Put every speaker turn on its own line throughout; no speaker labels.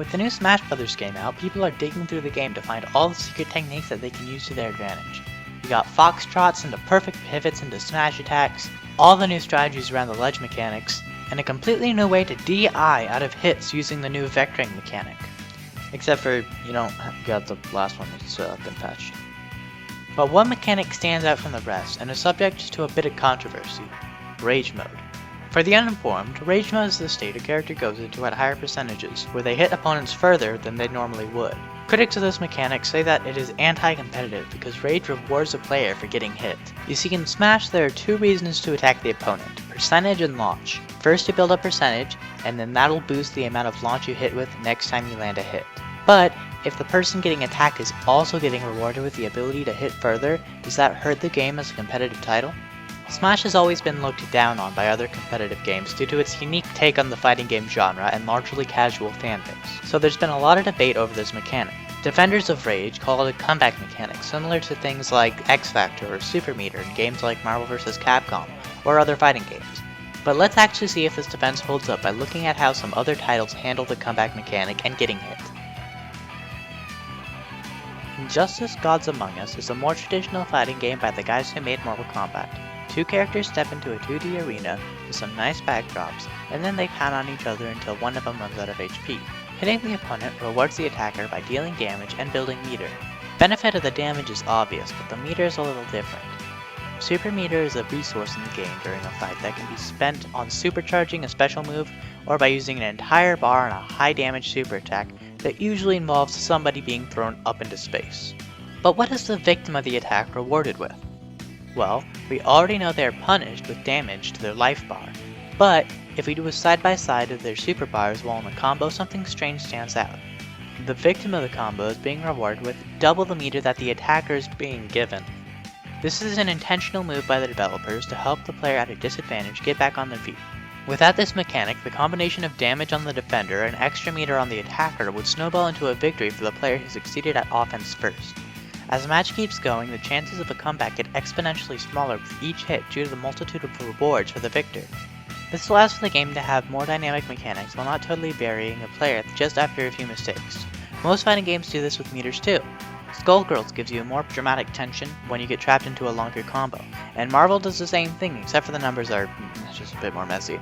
With the new Smash Bros. Game out, people are digging through the game to find all the secret techniques that they can use to their advantage. You got foxtrots into perfect pivots into smash attacks, all the new strategies around the ledge mechanics, and a completely new way to DI out of hits using the new vectoring mechanic. Except for, you don't got the last one that's been patched. But one mechanic stands out from the rest and is subject to a bit of controversy: Rage Mode. For the uninformed, Rage Mode is the state a character goes into at higher percentages, where they hit opponents further than they normally would. Critics of this mechanic say that it is anti-competitive because Rage rewards a player for getting hit. You see, in Smash there are two reasons to attack the opponent: percentage and launch. First you build up percentage, and then that'll boost the amount of launch you hit with next time you land a hit. But if the person getting attacked is also getting rewarded with the ability to hit further, does that hurt the game as a competitive title? Smash has always been looked down on by other competitive games due to its unique take on the fighting game genre and largely casual fanbase, so there's been a lot of debate over this mechanic. Defenders of Rage call it a comeback mechanic, similar to things like X Factor or Super Meter in games like Marvel vs. Capcom or other fighting games. But let's actually see if this defense holds up by looking at how some other titles handle the comeback mechanic and getting hit. Injustice Gods Among Us is a more traditional fighting game by the guys who made Mortal Kombat. Two characters step into a 2D arena with some nice backdrops, and then they pound on each other until one of them runs out of HP. Hitting the opponent rewards the attacker by dealing damage and building meter. Benefit of the damage is obvious, but the meter is a little different. Super Meter is a resource in the game during a fight that can be spent on supercharging a special move or by using an entire bar on a high damage super attack that usually involves somebody being thrown up into space. But what is the victim of the attack rewarded with? Well, we already know they are punished with damage to their life bar, but if we do a side by side of their super bars while in a combo, something strange stands out. The victim of the combo is being rewarded with double the meter that the attacker is being given. This is an intentional move by the developers to help the player at a disadvantage get back on their feet. Without this mechanic, the combination of damage on the defender and extra meter on the attacker would snowball into a victory for the player who succeeded at offense first. As the match keeps going, the chances of a comeback get exponentially smaller with each hit due to the multitude of rewards for the victor. This allows for the game to have more dynamic mechanics while not totally burying a player just after a few mistakes. Most fighting games do this with meters too. Skullgirls gives you more dramatic tension when you get trapped into a longer combo, and Marvel does the same thing except for the numbers are just a bit more messy.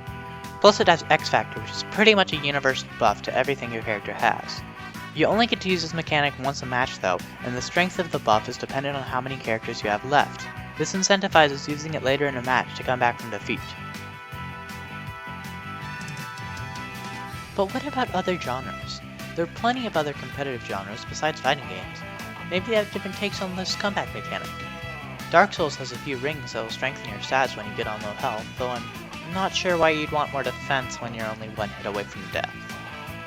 Plus it has X Factor, which is pretty much a universal buff to everything your character has. You only get to use this mechanic once a match though, and the strength of the buff is dependent on how many characters you have left. This incentivizes using it later in a match to come back from defeat. But what about other genres? There are plenty of other competitive genres besides fighting games. Maybe they have different takes on this comeback mechanic. Dark Souls has a few rings that will strengthen your stats when you get on low health, though I'm not sure why you'd want more defense when you're only one hit away from death.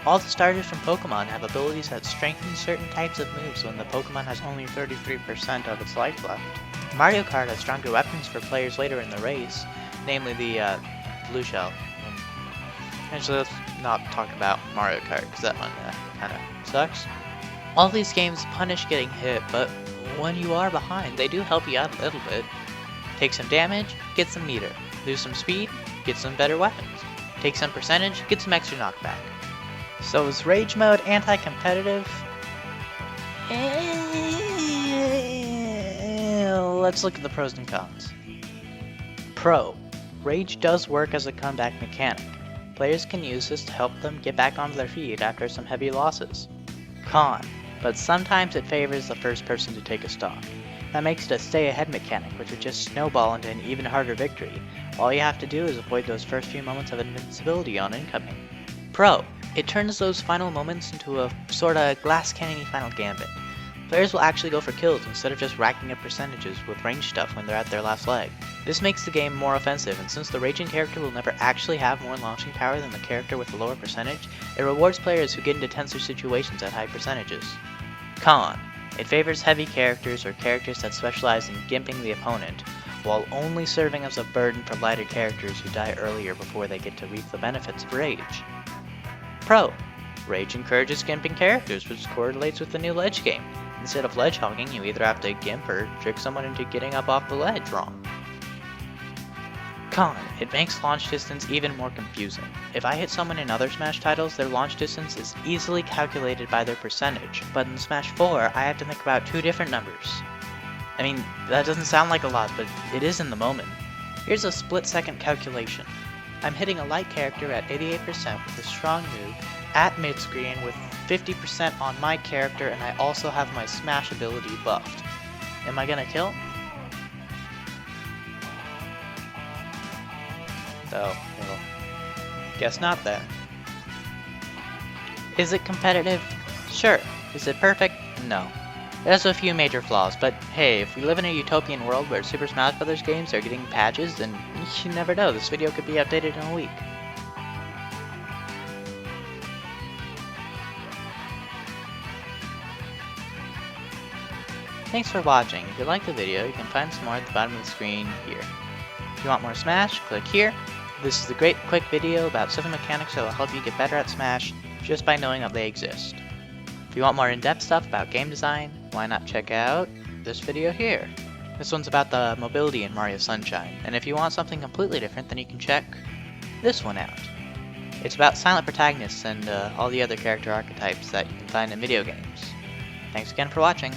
All the starters from Pokemon have abilities that strengthen certain types of moves when the Pokemon has only 33% of its life left. Mario Kart has stronger weapons for players later in the race, namely the Blue Shell. Actually, let's not talk about Mario Kart, because that one kinda sucks. All these games punish getting hit, but when you are behind, they do help you out a little bit. Take some damage, get some meter. Lose some speed, get some better weapons. Take some percentage, get some extra knockback. So is Rage Mode anti-competitive? Let's look at the pros and cons. Pro. Rage does work as a comeback mechanic. Players can use this to help them get back onto their feet after some heavy losses. Con. But sometimes it favors the first person to take a stock. That makes it a stay-ahead mechanic, which would just snowball into an even harder victory. All you have to do is avoid those first few moments of invincibility on incoming. Pro. It turns those final moments into a sorta glass cannon-y final gambit. Players will actually go for kills instead of just racking up percentages with range stuff when they're at their last leg. This makes the game more offensive, and since the raging character will never actually have more launching power than the character with a lower percentage, it rewards players who get into tenser situations at high percentages. Con. It favors heavy characters or characters that specialize in gimping the opponent, while only serving as a burden for lighter characters who die earlier before they get to reap the benefits of Rage. Pro. Rage encourages gimping characters, which correlates with the new ledge game. Instead of ledge hogging, you either have to gimp or trick someone into getting up off the ledge wrong. Con, it makes launch distance even more confusing. If I hit someone in other Smash titles, their launch distance is easily calculated by their percentage, but in Smash 4, I have to think about two different numbers. I mean, that doesn't sound like a lot, but it is in the moment. Here's a split-second calculation. I'm hitting a light character at 88% with a strong move, at mid-screen with 50% on my character, and I also have my Smash ability buffed. Am I gonna kill? Oh, well, guess not then. Is it competitive? Sure. Is it perfect? No. It has a few major flaws, but hey, if we live in a utopian world where Super Smash Bros. Games are getting patches, then you never know, this video could be updated in a week. Thanks for watching. If you liked the video, you can find some more at the bottom of the screen here. If you want more Smash, click here. This is a great quick video about 7 mechanics that will help you get better at Smash just by knowing that they exist. If you want more in-depth stuff about game design, why not check out this video here. This one's about the mobility in Mario Sunshine, and if you want something completely different, then you can check this one out. It's about silent protagonists and all the other character archetypes that you can find in video games. Thanks again for watching.